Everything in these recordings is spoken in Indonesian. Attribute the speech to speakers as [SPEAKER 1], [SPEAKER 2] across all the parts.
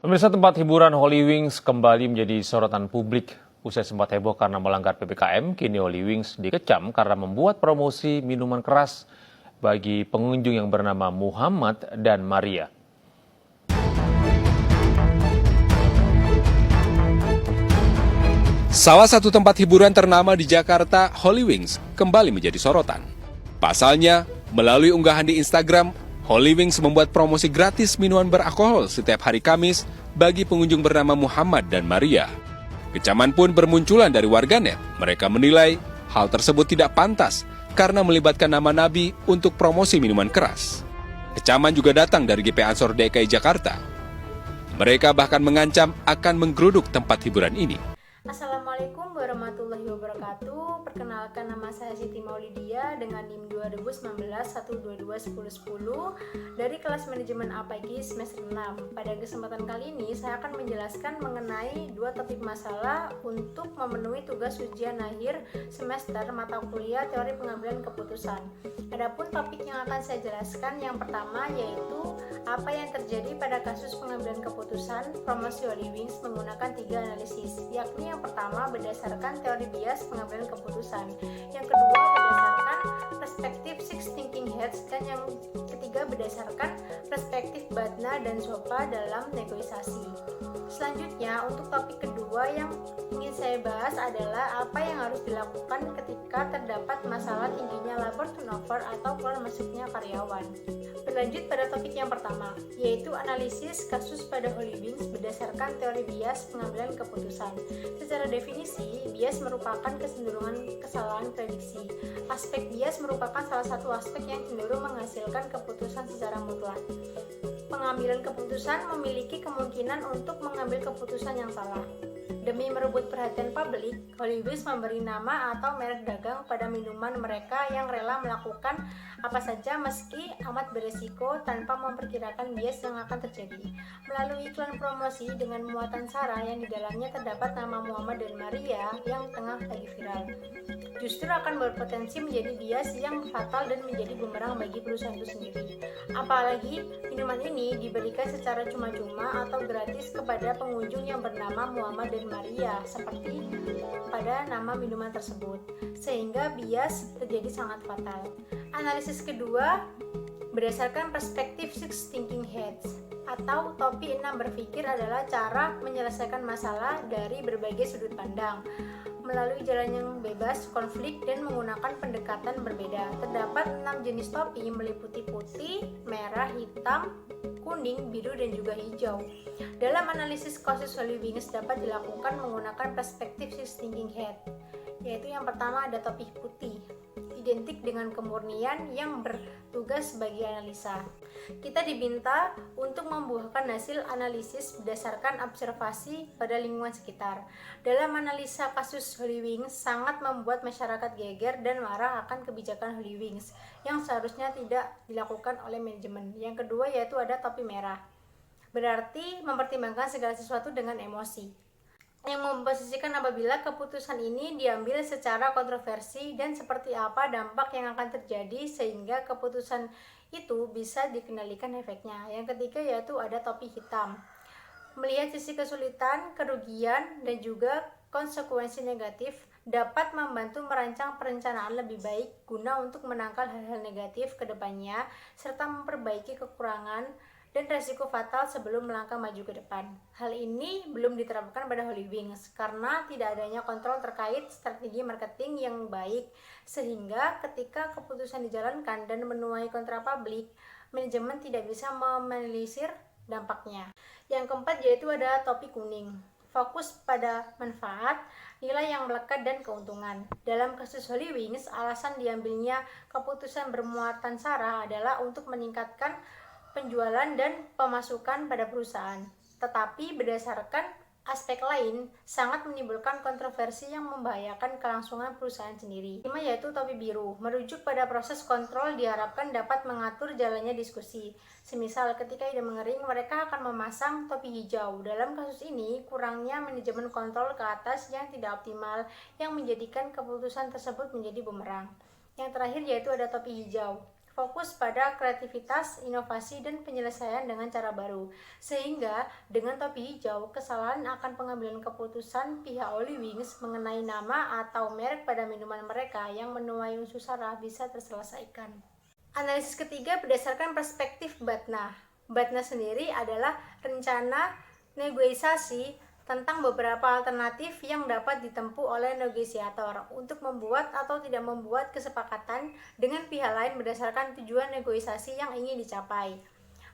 [SPEAKER 1] Pemirsa, tempat hiburan Holy Wings kembali menjadi sorotan publik. Usai sempat heboh karena melanggar PPKM, kini Holy Wings dikecam karena membuat promosi minuman keras bagi pengunjung yang bernama Muhammad dan Maria.
[SPEAKER 2] Salah satu tempat hiburan ternama di Jakarta, Holy Wings, kembali menjadi sorotan. Pasalnya, melalui unggahan di Instagram, Holy Wings membuat promosi gratis minuman beralkohol setiap hari Kamis bagi pengunjung bernama Muhammad dan Maria. Kecaman pun bermunculan dari warganet. Mereka menilai hal tersebut tidak pantas karena melibatkan nama Nabi untuk promosi minuman keras. Kecaman juga datang dari GP Ansor DKI Jakarta. Mereka bahkan mengancam akan menggeruduk tempat hiburan ini.
[SPEAKER 3] Assalamualaikum warahmatullahi wabarakatuh. Perkenalkan, nama saya Siti Maulidia dengan NIM 2019-122-1010 dari kelas manajemen APG semester 6. Pada kesempatan kali ini saya akan menjelaskan mengenai dua topik masalah untuk memenuhi tugas ujian akhir semester mata kuliah teori pengambilan keputusan. Adapun topik yang akan saya jelaskan yang pertama yaitu apa yang terjadi pada kasus pengambilan keputusan promosi Holy Wings menggunakan 3 analisis, yakni yang pertama berdasarkan teori bias pengambilan keputusan, yang kedua berdasarkan perspektif Six Thinking Heads, dan yang ketiga berdasarkan perspektif Badna dan Sopa dalam negosiasi. Selanjutnya, untuk topik kedua yang ingin saya bahas adalah apa yang harus dilakukan ketika terdapat masalah tingginya labor turnover atau keluar masuknya karyawan. Berlanjut pada topik yang pertama, yaitu analisis kasus pada Holy Wings berdasarkan teori bias pengambilan keputusan. Secara definisi, bias merupakan kecenderungan kesalahan prediksi. Aspek bias merupakan salah satu aspek yang cenderung menghasilkan keputusan secara mutlak. Pengambilan keputusan memiliki kemungkinan untuk mengambil keputusan yang salah. Demi merebut perhatian publik, Holy Wings memberi nama atau merek dagang pada minuman mereka yang rela melakukan apa saja meski amat beresiko tanpa memperkirakan bias yang akan terjadi. Melalui iklan promosi dengan muatan sara yang di dalamnya terdapat nama Muhammad dan Maria yang tengah lagi viral, justru akan berpotensi menjadi bias yang fatal dan menjadi bumerang bagi perusahaan itu sendiri. Apalagi minuman ini diberikan secara cuma-cuma atau gratis kepada pengunjung yang bernama Muhammad dan Maria seperti pada nama minuman tersebut, sehingga bias terjadi sangat fatal. Analisis kedua berdasarkan perspektif Six Thinking Heads atau topi 6 berpikir adalah cara menyelesaikan masalah dari berbagai sudut pandang melalui jalan yang bebas konflik dan menggunakan pendekatan berbeda. Terdapat 6 jenis topi meliputi putih, merah, hitam, kuning, biru, dan juga hijau. Dalam analisis kasus Holy Wings dapat dilakukan menggunakan perspektif Six Thinking Head, yaitu yang pertama ada topi putih, identik dengan kemurnian yang bertugas sebagai analisa. Kita diminta untuk membuahkan hasil analisis berdasarkan observasi pada lingkungan sekitar. Dalam analisa kasus Holy Wings sangat membuat masyarakat geger dan marah akan kebijakan Holy Wings yang seharusnya tidak dilakukan oleh manajemen. Yang kedua yaitu ada topi merah, berarti mempertimbangkan segala sesuatu dengan emosi, yang memposisikan apabila keputusan ini diambil secara kontroversi dan seperti apa dampak yang akan terjadi sehingga keputusan itu bisa dikendalikan efeknya. Yang ketiga yaitu ada topi hitam, melihat sisi kesulitan, kerugian, dan juga konsekuensi negatif dapat membantu merancang perencanaan lebih baik guna untuk menangkal hal-hal negatif ke depannya serta memperbaiki kekurangan dan resiko fatal sebelum melangkah maju ke depan. Hal ini belum diterapkan pada Holy Wings karena tidak adanya kontrol terkait strategi marketing yang baik, sehingga ketika keputusan dijalankan dan menuai kontra publik, manajemen tidak bisa meminimalisir dampaknya. Yang keempat yaitu ada topi kuning, fokus pada manfaat, nilai yang melekat, dan keuntungan. Dalam kasus Holy Wings, alasan diambilnya keputusan bermuatan sara adalah untuk meningkatkan penjualan dan pemasukan pada perusahaan. Tetapi berdasarkan aspek lain, sangat menimbulkan kontroversi yang membahayakan kelangsungan perusahaan sendiri. Kelima yaitu topi biru, merujuk pada proses kontrol diharapkan dapat mengatur jalannya diskusi. Semisal ketika ide mengering, mereka akan memasang topi hijau. Dalam kasus ini, kurangnya manajemen kontrol ke atas yang tidak optimal yang menjadikan keputusan tersebut menjadi bumerang. Yang terakhir yaitu ada topi hijau, fokus pada kreativitas, inovasi, dan penyelesaian dengan cara baru. Sehingga dengan topi hijau, kesalahan akan pengambilan keputusan pihak Holy Wings mengenai nama atau merek pada minuman mereka yang menuai unsur sara bisa terselesaikan. Analisis ketiga berdasarkan perspektif Batna. Batna sendiri adalah rencana negosiasi tentang beberapa alternatif yang dapat ditempuh oleh negosiator untuk membuat atau tidak membuat kesepakatan dengan pihak lain berdasarkan tujuan negosiasi yang ingin dicapai.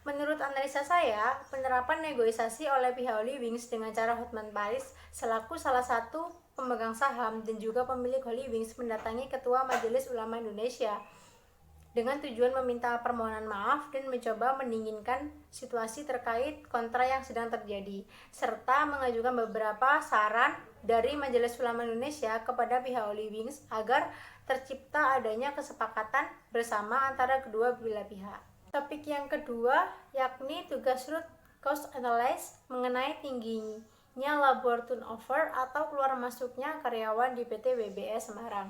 [SPEAKER 3] Menurut analisa saya, penerapan negosiasi oleh pihak Holy Wings dengan cara Hotman Paris selaku salah satu pemegang saham dan juga pemilik Holy Wings mendatangi Ketua Majelis Ulama Indonesia dengan tujuan meminta permohonan maaf dan mencoba mendinginkan situasi terkait kontra yang sedang terjadi, serta mengajukan beberapa saran dari Majelis Ulama Indonesia kepada pihak Holy Wings agar tercipta adanya kesepakatan bersama antara kedua belah pihak. Topik yang kedua yakni tugas root cause analysis mengenai tingginya labor turnover atau keluar masuknya karyawan di PT WBS Semarang.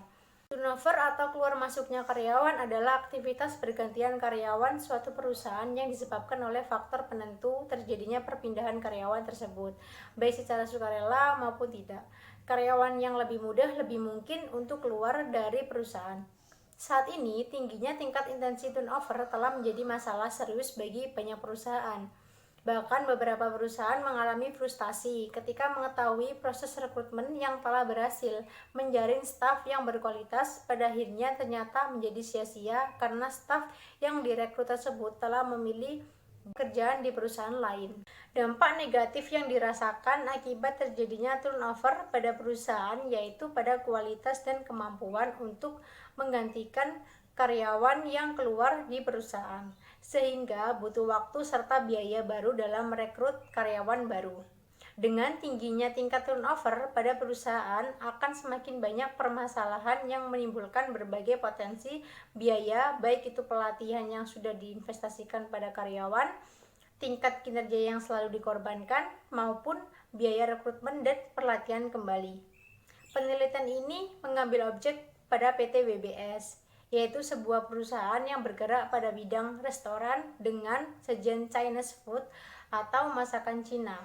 [SPEAKER 3] Turnover atau keluar masuknya karyawan adalah aktivitas bergantian karyawan suatu perusahaan yang disebabkan oleh faktor penentu terjadinya perpindahan karyawan tersebut, baik secara sukarela maupun tidak. Karyawan yang lebih mudah lebih mungkin untuk keluar dari perusahaan. Saat ini, tingginya tingkat intensi turnover telah menjadi masalah serius bagi banyak perusahaan. Bahkan beberapa perusahaan mengalami frustasi ketika mengetahui proses rekrutmen yang telah berhasil menjaring staf yang berkualitas pada akhirnya ternyata menjadi sia-sia karena staf yang direkrut tersebut telah memilih pekerjaan di perusahaan lain. Dampak negatif yang dirasakan akibat terjadinya turnover pada perusahaan yaitu pada kualitas dan kemampuan untuk menggantikan karyawan yang keluar di perusahaan, sehingga butuh waktu serta biaya baru dalam merekrut karyawan baru. Dengan tingginya tingkat turnover pada perusahaan akan semakin banyak permasalahan yang menimbulkan berbagai potensi biaya, baik itu pelatihan yang sudah diinvestasikan pada karyawan, tingkat kinerja yang selalu dikorbankan, maupun biaya rekrutmen dan pelatihan kembali. Penelitian ini mengambil objek pada PT WBS, yaitu sebuah perusahaan yang bergerak pada bidang restoran dengan sajian Chinese food atau masakan Cina.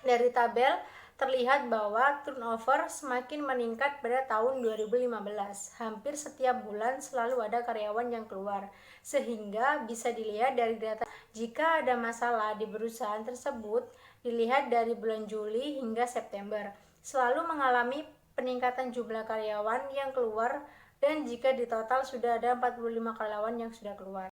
[SPEAKER 3] Dari tabel terlihat bahwa turnover semakin meningkat pada tahun 2015. Hampir setiap bulan selalu ada karyawan yang keluar, sehingga bisa dilihat dari data jika ada masalah di perusahaan tersebut, dilihat dari bulan Juli hingga September, selalu mengalami peningkatan jumlah karyawan yang keluar dan jika di total sudah ada 45 karyawan yang sudah keluar.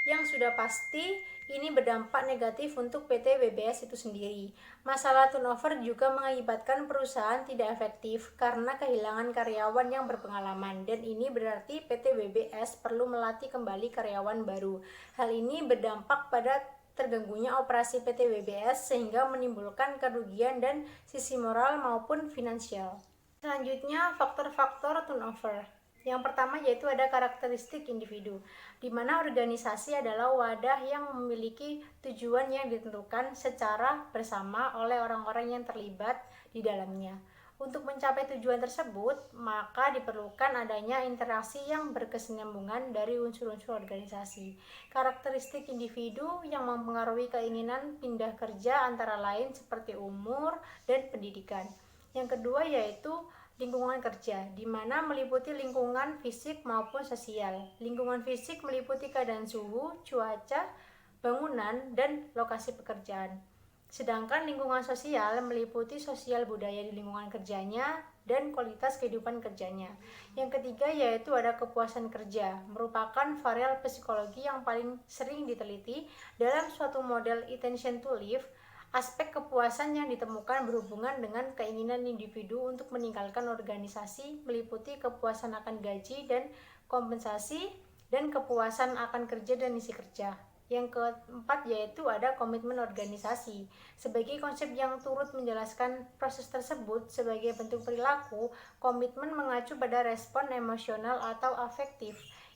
[SPEAKER 3] Yang sudah pasti, ini berdampak negatif untuk PT WBS itu sendiri. Masalah turnover juga mengakibatkan perusahaan tidak efektif karena kehilangan karyawan yang berpengalaman, dan ini berarti PT WBS perlu melatih kembali karyawan baru. Hal ini berdampak pada terganggunya operasi PT WBS sehingga menimbulkan kerugian dan sisi moral maupun finansial. Selanjutnya, faktor-faktor turnover. Yang pertama yaitu ada karakteristik individu, di mana organisasi adalah wadah yang memiliki tujuan yang ditentukan secara bersama oleh orang-orang yang terlibat di dalamnya. Untuk mencapai tujuan tersebut, maka diperlukan adanya interaksi yang berkesinambungan dari unsur-unsur organisasi. Karakteristik individu yang mempengaruhi keinginan pindah kerja antara lain seperti umur dan pendidikan. Yang kedua yaitu lingkungan kerja, di mana meliputi lingkungan fisik maupun sosial. Lingkungan fisik meliputi keadaan suhu, cuaca, bangunan, dan lokasi pekerjaan. Sedangkan lingkungan sosial meliputi sosial budaya di lingkungan kerjanya dan kualitas kehidupan kerjanya. Yang ketiga yaitu ada kepuasan kerja, merupakan variabel psikologi yang paling sering diteliti dalam suatu model intention to live. Aspek kepuasan yang ditemukan berhubungan dengan keinginan individu untuk meninggalkan organisasi, meliputi kepuasan akan gaji dan kompensasi, dan kepuasan akan kerja dan isi kerja. Yang keempat yaitu ada komitmen organisasi. Sebagai konsep yang turut menjelaskan proses tersebut sebagai bentuk perilaku, komitmen mengacu pada respon emosional atau afektif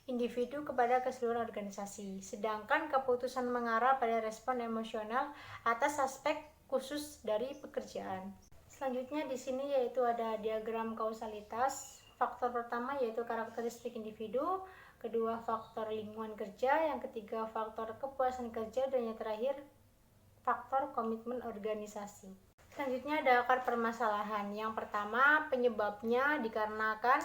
[SPEAKER 3] individu kepada keseluruhan organisasi, sedangkan keputusan mengarah pada respon emosional atas aspek khusus dari pekerjaan. Selanjutnya di sini yaitu ada diagram kausalitas. Faktor pertama yaitu karakteristik individu, kedua faktor lingkungan kerja, yang ketiga faktor kepuasan kerja, dan yang terakhir faktor komitmen organisasi. Selanjutnya ada akar permasalahan. Yang pertama, penyebabnya dikarenakan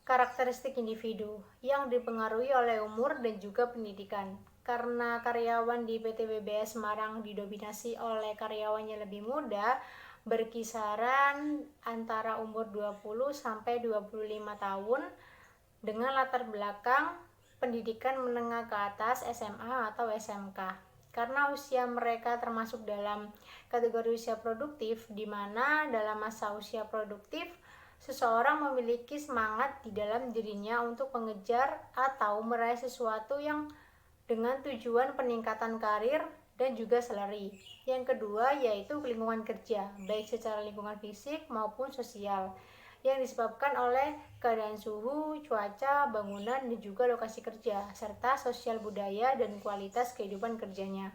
[SPEAKER 3] karakteristik individu yang dipengaruhi oleh umur dan juga pendidikan. Karena karyawan di PT BBS Semarang didominasi oleh karyawan yang lebih muda, berkisaran antara umur 20 sampai 25 tahun dengan latar belakang pendidikan menengah ke atas SMA atau SMK. Karena usia mereka termasuk dalam kategori usia produktif, di mana dalam masa usia produktif seseorang memiliki semangat di dalam dirinya untuk mengejar atau meraih sesuatu yang dengan tujuan peningkatan karir dan juga salary. Yang kedua yaitu lingkungan kerja, baik secara lingkungan fisik maupun sosial, yang disebabkan oleh keadaan suhu, cuaca, bangunan, dan juga lokasi kerja, serta sosial budaya dan kualitas kehidupan kerjanya.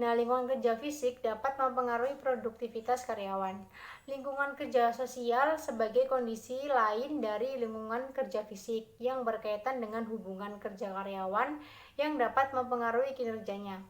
[SPEAKER 3] Nah, lingkungan kerja fisik dapat mempengaruhi produktivitas karyawan. Lingkungan kerja sosial sebagai kondisi lain dari lingkungan kerja fisik yang berkaitan dengan hubungan kerja karyawan yang dapat mempengaruhi kinerjanya.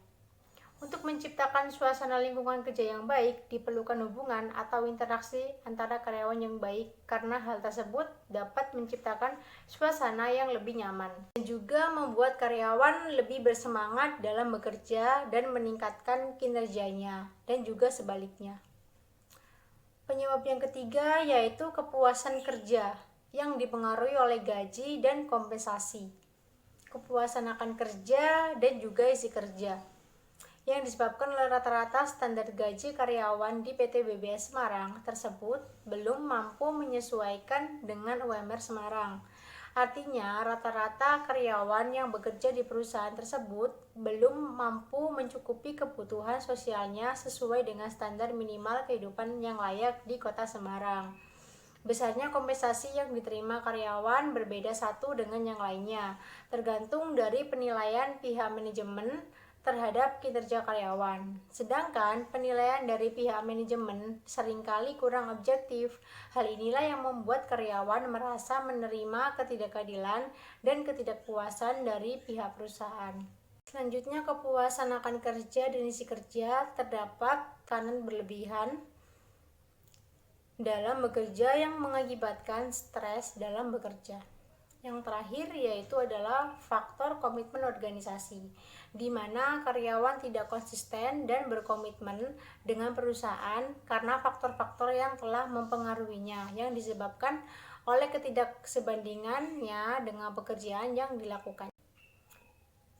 [SPEAKER 3] Untuk menciptakan suasana lingkungan kerja yang baik, diperlukan hubungan atau interaksi antara karyawan yang baik, karena hal tersebut dapat menciptakan suasana yang lebih nyaman dan juga membuat karyawan lebih bersemangat dalam bekerja dan meningkatkan kinerjanya, dan juga sebaliknya. Penyebab yang ketiga yaitu kepuasan kerja yang dipengaruhi oleh gaji dan kompensasi. Kepuasan akan kerja dan juga isi kerja yang disebabkan oleh rata-rata standar gaji karyawan di PT BBS Semarang tersebut belum mampu menyesuaikan dengan UMR Semarang. Artinya, rata-rata karyawan yang bekerja di perusahaan tersebut belum mampu mencukupi kebutuhan sosialnya sesuai dengan standar minimal kehidupan yang layak di Kota Semarang. Besarnya kompensasi yang diterima karyawan berbeda satu dengan yang lainnya, tergantung dari penilaian pihak manajemen terhadap kinerja karyawan. Sedangkan penilaian dari pihak manajemen seringkali kurang objektif. Hal inilah yang membuat karyawan merasa menerima ketidakadilan dan ketidakpuasan dari pihak perusahaan. Selanjutnya, kepuasan akan kerja dan isi kerja terdapat tekanan berlebihan dalam bekerja yang mengakibatkan stres dalam bekerja. Yang terakhir yaitu adalah faktor komitmen organisasi, di mana karyawan tidak konsisten dan berkomitmen dengan perusahaan karena faktor-faktor yang telah mempengaruhinya, yang disebabkan oleh ketidaksebandingannya dengan pekerjaan yang dilakukan.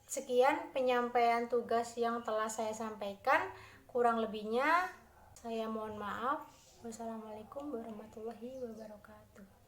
[SPEAKER 3] Sekian penyampaian tugas yang telah saya sampaikan, kurang lebihnya saya mohon maaf. Wassalamualaikum warahmatullahi wabarakatuh.